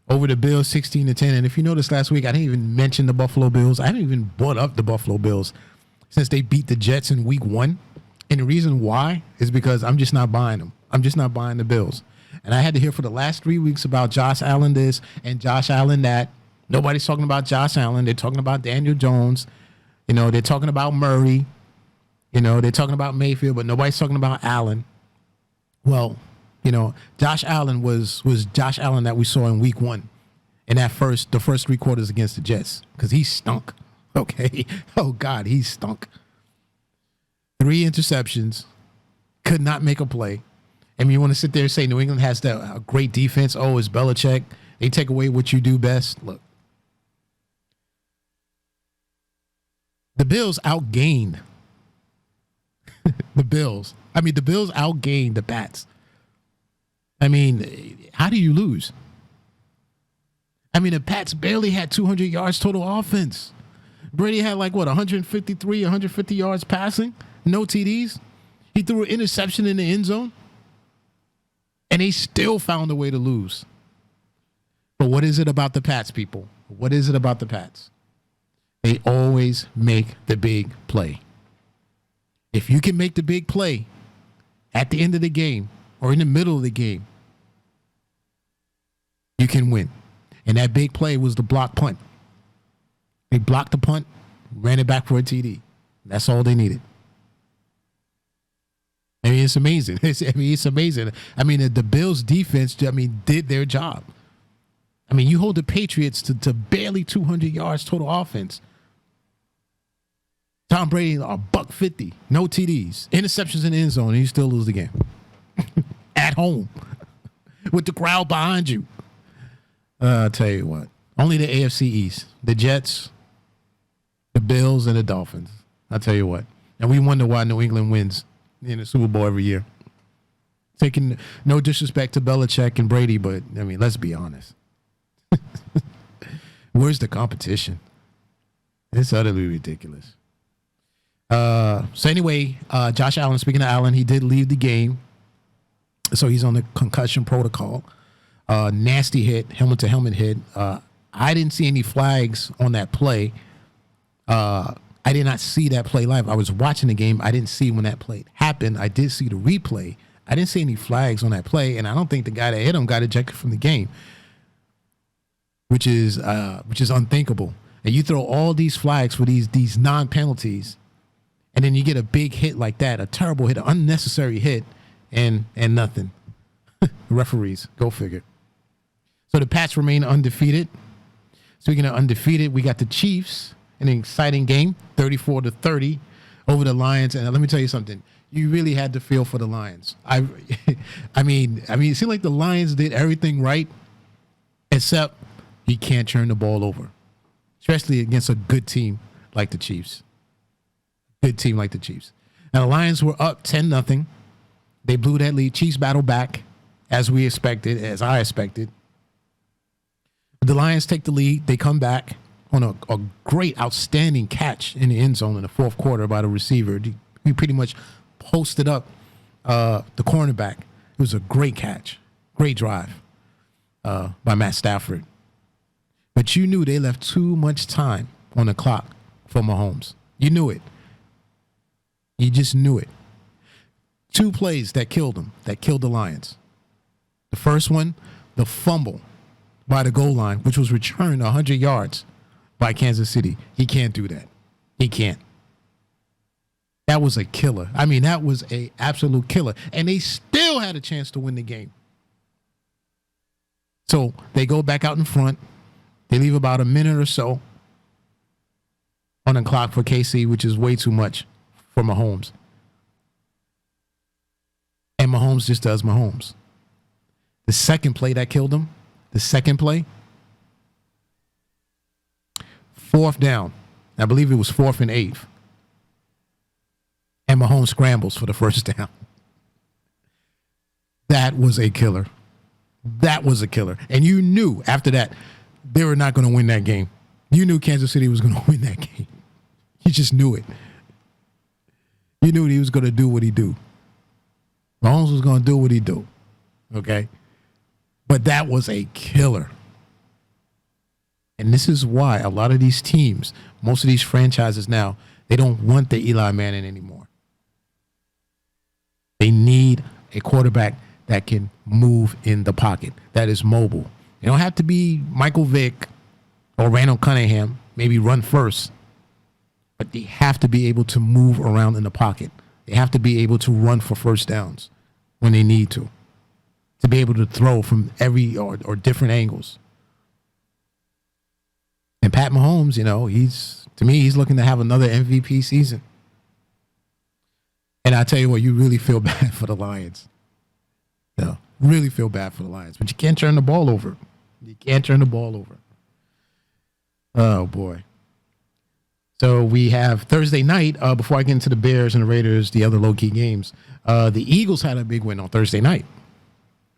over the Bills 16-10. And if you noticed last week, I didn't even mention the Buffalo Bills. I haven't even brought up the Buffalo Bills since they beat the Jets in week 1. And the reason why is because I'm just not buying them. I'm just not buying the Bills. And I had to hear for the last 3 weeks about Josh Allen this and Josh Allen that. Nobody's talking about Josh Allen. They're talking about Daniel Jones. You know, they're talking about Murray. You know, they're talking about Mayfield, but nobody's talking about Allen. Well, you know, Josh Allen was Josh Allen that we saw in week 1 in the first 3 quarters against the Jets because he stunk. Okay. Oh, God, he stunk. 3 interceptions. Could not make a play. I mean, you want to sit there and say New England has a great defense. Oh, it's Belichick. They take away what you do best. Look. The Bills outgained the Bills. I mean, the Bills outgained the Pats. I mean, how do you lose? I mean, the Pats barely had 200 yards total offense. Brady had 153, 150 yards passing. No TDs. He threw an interception in the end zone. And they still found a way to lose. But what is it about the Pats, people? What is it about the Pats? They always make the big play. If you can make the big play at the end of the game or in the middle of the game, you can win. And that big play was the block punt. They blocked the punt, ran it back for a TD. That's all they needed. I mean, it's amazing. It's amazing. I mean, the Bills' defense, did their job. I mean, you hold the Patriots to barely 200 yards total offense. Tom Brady, $150, no TDs, interceptions in the end zone, and you still lose the game. At home. With the crowd behind you. I'll tell you what. Only the AFC East. The Jets, the Bills, and the Dolphins. I'll tell you what. And we wonder why New England wins in the Super Bowl every year. Taking no disrespect to Belichick and Brady, but, I mean, let's be honest. Where's the competition? It's utterly ridiculous. So anyway, Josh Allen, speaking of Allen, he did leave the game. So he's on the concussion protocol. Nasty hit, helmet-to-helmet hit. I didn't see any flags on that play. I did not see that play live. I was watching the game. I didn't see when that play happened. I did see the replay. I didn't see any flags on that play, and I don't think the guy that hit him got ejected from the game, which is unthinkable. And you throw all these flags for these non-penalties, and then you get a big hit like that, a terrible hit, an unnecessary hit, and nothing. Referees, go figure. So the Pats remain undefeated. Speaking of undefeated, we got the Chiefs. An exciting game, 34-30 over the Lions. And let me tell you something. You really had to feel for the Lions. I mean, it seemed like the Lions did everything right, except you can't turn the ball over, especially against a good team like the Chiefs. Good team like the Chiefs. Now, the Lions were up 10-0. They blew that lead. Chiefs battled back, as we expected, as I expected. The Lions take the lead. They come back on a great, outstanding catch in the end zone in the fourth quarter by the receiver. He pretty much posted up the cornerback. It was a great catch, great drive by Matt Stafford. But you knew they left too much time on the clock for Mahomes. You knew it. You just knew it. 2 plays that killed him, that killed the Lions. The first one, the fumble by the goal line, which was returned 100 yards by Kansas City. He can't do that. He can't. That was a killer. I mean, that was an absolute killer. And they still had a chance to win the game. So they go back out in front. They leave about a minute or so on the clock for KC, which is way too much for Mahomes. And Mahomes just does Mahomes. The second play that killed him, the second play, 4th down. I believe it was 4th and 8. and Mahomes scrambles for the first down. That was a killer. That was a killer. And you knew after that they were not going to win that game. You knew Kansas City was going to win that game. You just knew it. You knew he was going to do what he do. Mahomes was going to do what he do. Okay? But that was a killer. And this is why a lot of these teams, most of these franchises now, they don't want the Eli Manning anymore. They need a quarterback that can move in the pocket, that is mobile. They don't have to be Michael Vick or Randall Cunningham, maybe run first, but they have to be able to move around in the pocket. They have to be able to run for first downs when they need to be able to throw from every or different angles. And Pat Mahomes, he's looking to have another MVP season. And I tell you what, you really feel bad for the Lions. Yeah, really feel bad for the Lions. But you can't turn the ball over. You can't turn the ball over. Oh, boy. So we have Thursday night, before I get into the Bears and the Raiders, the other low-key games, the Eagles had a big win on Thursday night.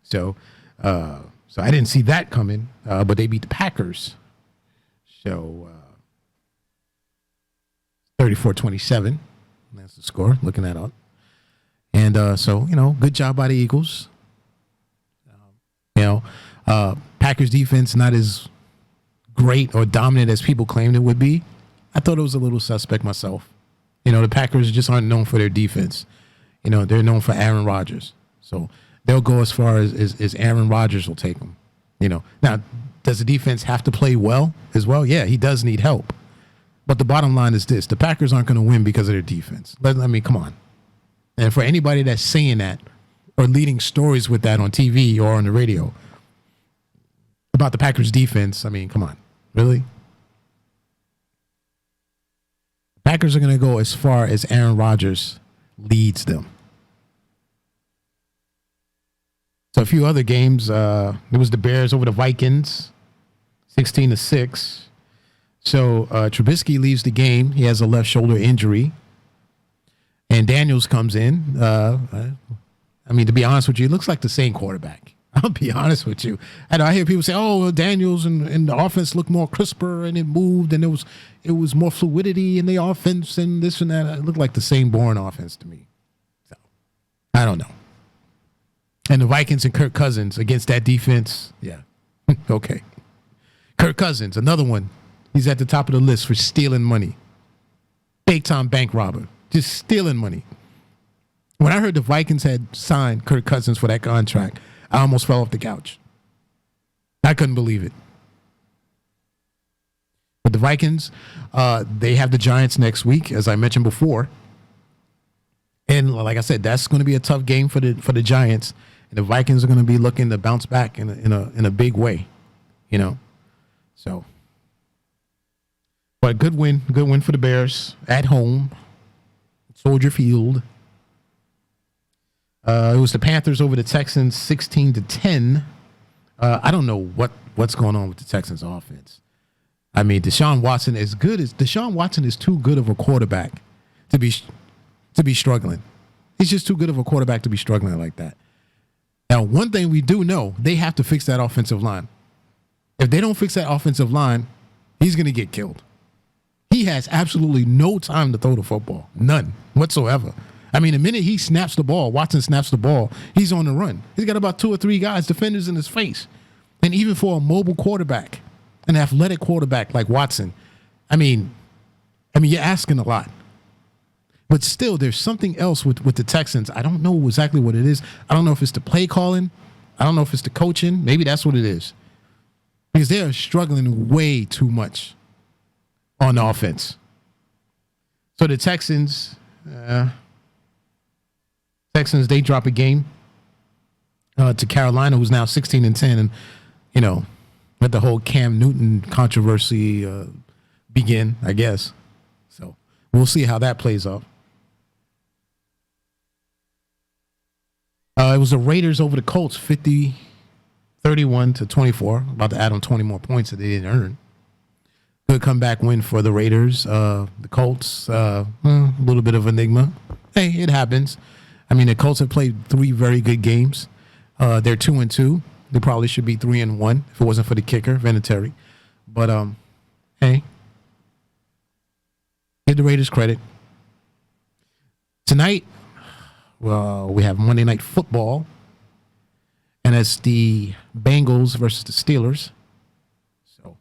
So I didn't see that coming, but they beat the Packers. So 34-27. That's the score, looking that up. And good job by the Eagles. Packers defense not as great or dominant as people claimed it would be. I thought it was a little suspect myself. The Packers just aren't known for their defense. They're known for Aaron Rodgers. So they'll go as far as Aaron Rodgers will take them. Now, does the defense have to play well as well? Yeah, he does need help. But the bottom line is this. The Packers aren't going to win because of their defense. Come on. And for anybody that's saying that or leading stories with that on TV or on the radio about the Packers defense, come on. Really? Packers are going to go as far as Aaron Rodgers leads them. So a few other games. It was the Bears over the Vikings, 16-6. So Trubisky leaves the game. He has a left shoulder injury. And Daniels comes in. To be honest with you, it looks like the same quarterback. I'll be honest with you. I hear people say, "Oh, Daniels and the offense looked more crisper and it moved and it was more fluidity in the offense and this and that." It looked like the same boring offense to me. So I don't know. And the Vikings and Kirk Cousins against that defense, yeah, okay. Kirk Cousins, another one. He's at the top of the list for stealing money. Big time bank robber, just stealing money. When I heard the Vikings had signed Kirk Cousins for that contract, I almost fell off the couch. I couldn't believe it. But the Vikings, they have the Giants next week, as I mentioned before. And like I said, that's going to be a tough game for the Giants. And the Vikings are going to be looking to bounce back in a big way, So, but good win for the Bears at home, Soldier Field. It was the Panthers over the Texans, 16-10. I don't know what's going on with the Texans offense. Deshaun Watson is too good of a quarterback to be struggling. He's just too good of a quarterback to be struggling like that. Now, one thing we do know, they have to fix that offensive line. If they don't fix that offensive line, he's going to get killed. He has absolutely no time to throw the football. None whatsoever. The minute he snaps the ball, Watson snaps the ball, he's on the run. He's got about 2 or 3 guys, defenders in his face. And even for a mobile quarterback, an athletic quarterback like Watson, you're asking a lot. But still, there's something else with the Texans. I don't know exactly what it is. I don't know if it's the play calling. I don't know if it's the coaching. Maybe that's what it is. Because they are struggling way too much on offense. So the Texans, they drop a game to Carolina, who's now 16-10, and let the whole Cam Newton controversy begin, I guess. So we'll see how that plays off. It was the Raiders over the Colts, 31-24. About to add on 20 more points that they didn't earn. Good comeback win for the Raiders. The Colts, a little bit of enigma. hey, it happens. I mean, the Colts have played 3 very good games. They're 2-2. They probably should be 3-1 if it wasn't for the kicker, Vinatieri. But hey, give the Raiders credit. Tonight, well, we have Monday Night Football, and it's the Bengals versus the Steelers. So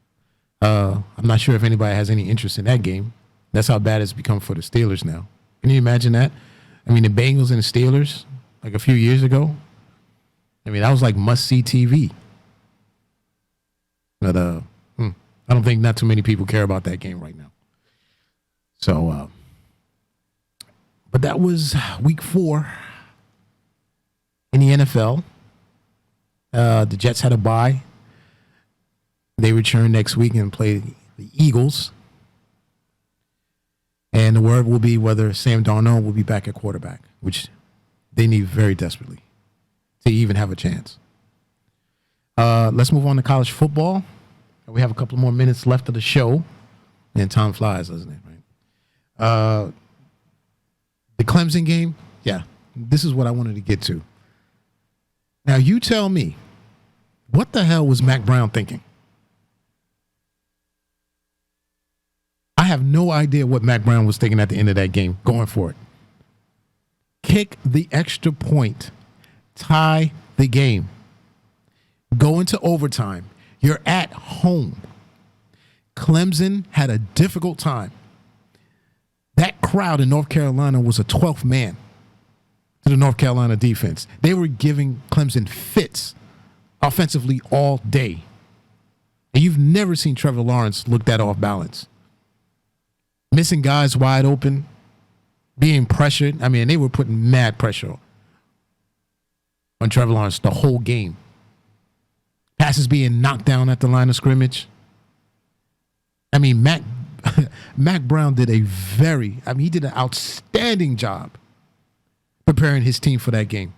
I'm not sure if anybody has any interest in that game. That's how bad it's become for the Steelers now. Can you imagine that? I mean, the Bengals and the Steelers, like a few years ago, I mean, that was like must-see TV. But I don't think not too many people care about that game right now. So, but that was week 4 in the NFL. The Jets had a bye. They return next week and play the Eagles. And the word will be whether Sam Darnold will be back at quarterback, which they need very desperately to even have a chance. Let's move on to college football. We have a couple more minutes left of the show. And time flies, doesn't it? Right? The Clemson game, yeah, this is what I wanted to get to. Now, you tell me, what the hell was Mac Brown thinking? I have no idea what Mac Brown was thinking at the end of that game, going for it. Kick the extra point. Tie the game. Go into overtime. You're at home. Clemson had a difficult time. That crowd in North Carolina was a 12th man to the North Carolina defense. They were giving Clemson fits offensively all day. And you've never seen Trevor Lawrence look that off balance. Missing guys wide open, being pressured. I mean, they were putting mad pressure on Trevor Lawrence the whole game. Passes being knocked down at the line of scrimmage. I mean, Mac Brown did he did an outstanding job preparing his team for that game.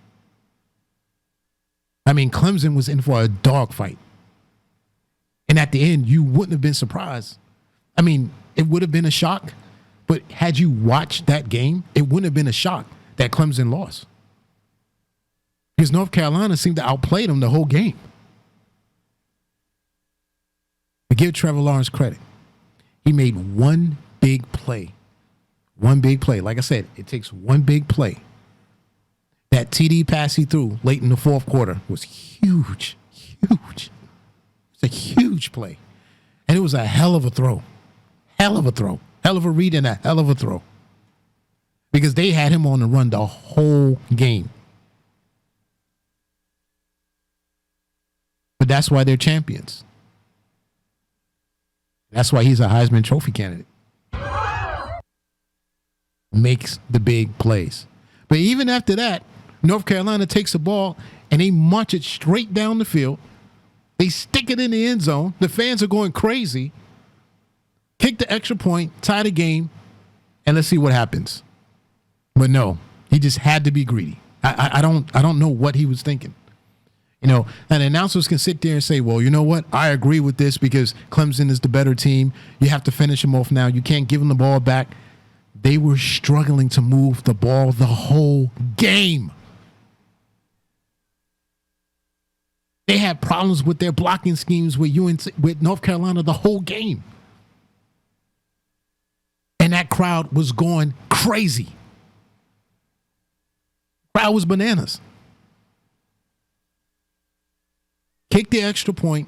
I mean, Clemson was in for a dogfight. And at the end, you wouldn't have been surprised. I mean, it would have been a shock, but had you watched that game, it wouldn't have been a shock that Clemson lost. Because North Carolina seemed to outplay them the whole game. But give Trevor Lawrence credit. He made one big play. One big play. Like I said, it takes one big play. That TD pass he threw late in the fourth quarter was huge. Huge. It's a huge play. And it was a hell of a throw. Hell of a throw. Hell of a read and a hell of a throw. Because they had him on the run the whole game. But that's why they're champions. That's why he's a Heisman Trophy candidate. Makes the big plays. But even after that, North Carolina takes the ball and they march it straight down the field. They stick it in the end zone. The fans are going crazy. Kick the extra point, tie the game, and let's see what happens. But no, he just had to be greedy. I don't know what he was thinking. You know, and announcers can sit there and say, well, you know what? I agree with this because Clemson is the better team. You have to finish them off now. You can't give them the ball back. They were struggling to move the ball the whole game. They had problems with their blocking schemes with North Carolina the whole game. And that crowd was going crazy. Crowd was bananas. Kick the extra point,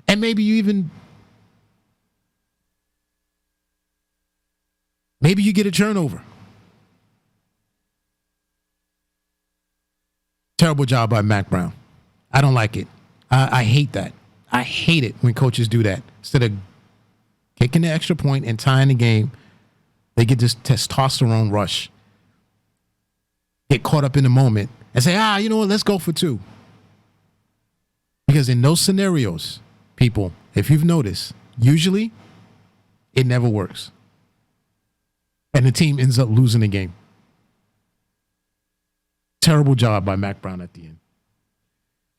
and maybe you get a turnover. Terrible job by Mac Brown. I don't like it. I hate that. I hate it when coaches do that. Instead of kicking the extra point and tying the game, they get this testosterone rush. Get caught up in the moment and say, you know what, let's go for 2. Because in those scenarios, people, if you've noticed, usually it never works. And the team ends up losing the game. Terrible job by Mac Brown at the end.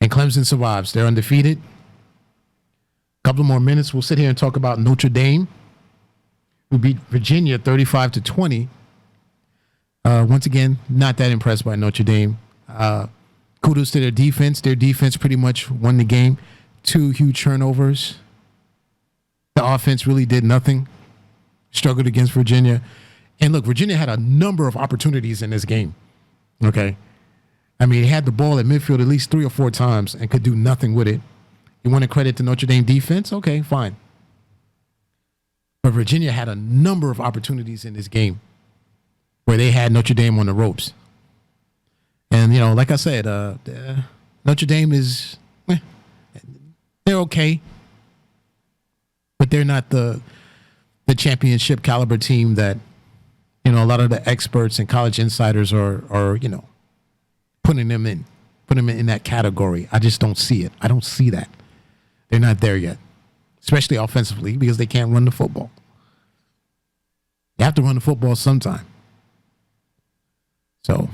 And Clemson survives. They're undefeated. A couple more minutes. We'll sit here and talk about Notre Dame, who beat Virginia 35-20. Once again, not that impressed by Notre Dame. Kudos to their defense. Their defense pretty much won the game. 2 huge turnovers. The offense really did nothing. Struggled against Virginia. And look, Virginia had a number of opportunities in this game. Okay. I mean, he had the ball at midfield at least 3 or 4 times and could do nothing with it. You want to credit the Notre Dame defense? Okay, fine. But Virginia had a number of opportunities in this game where they had Notre Dame on the ropes. And, you know, like I said, Notre Dame is, they're okay. But they're not the championship caliber team that, you know, a lot of the experts and college insiders are, you know, putting them in that category. I just don't see it. I don't see that. They're not there yet, especially offensively, because they can't run the football. You have to run the football sometime. So,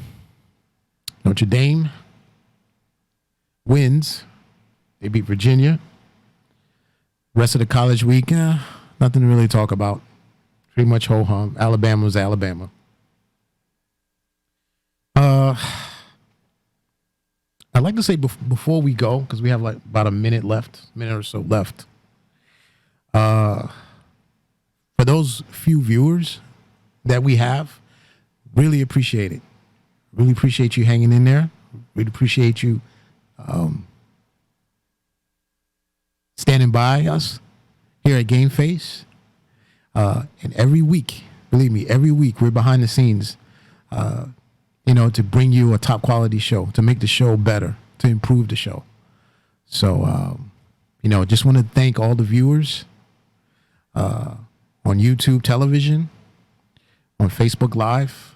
Notre Dame wins. They beat Virginia. Rest of the college week, nothing to really talk about. Pretty much ho-hum. Alabama was Alabama. I'd like to say before we go, because we have like about a minute or so left. For those few viewers that we have, really appreciate it. Really appreciate you hanging in there. Really appreciate you standing by us here at Game Face. And every week, believe me, every week we're behind the scenes, you know, to bring you a top quality show, to make the show better, to improve the show. So, you know, just want to thank all the viewers on YouTube television, on Facebook Live.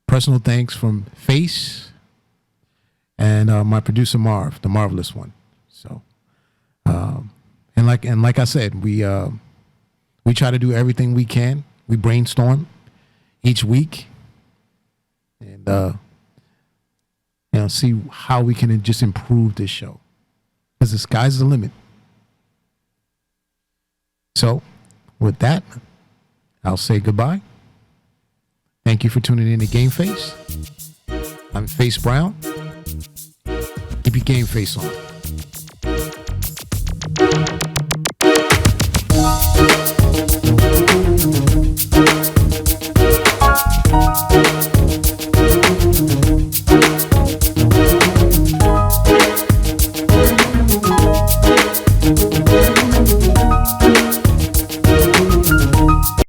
Personal thanks from Face and my producer Marv, the marvelous one. So, and like I said, we try to do everything we can. We brainstorm each week, and you know, see how we can just improve this show, because the sky's the limit. So, with that, I'll say goodbye. Thank you for tuning in to Game Face. I'm Face Brown. Keep your game face on.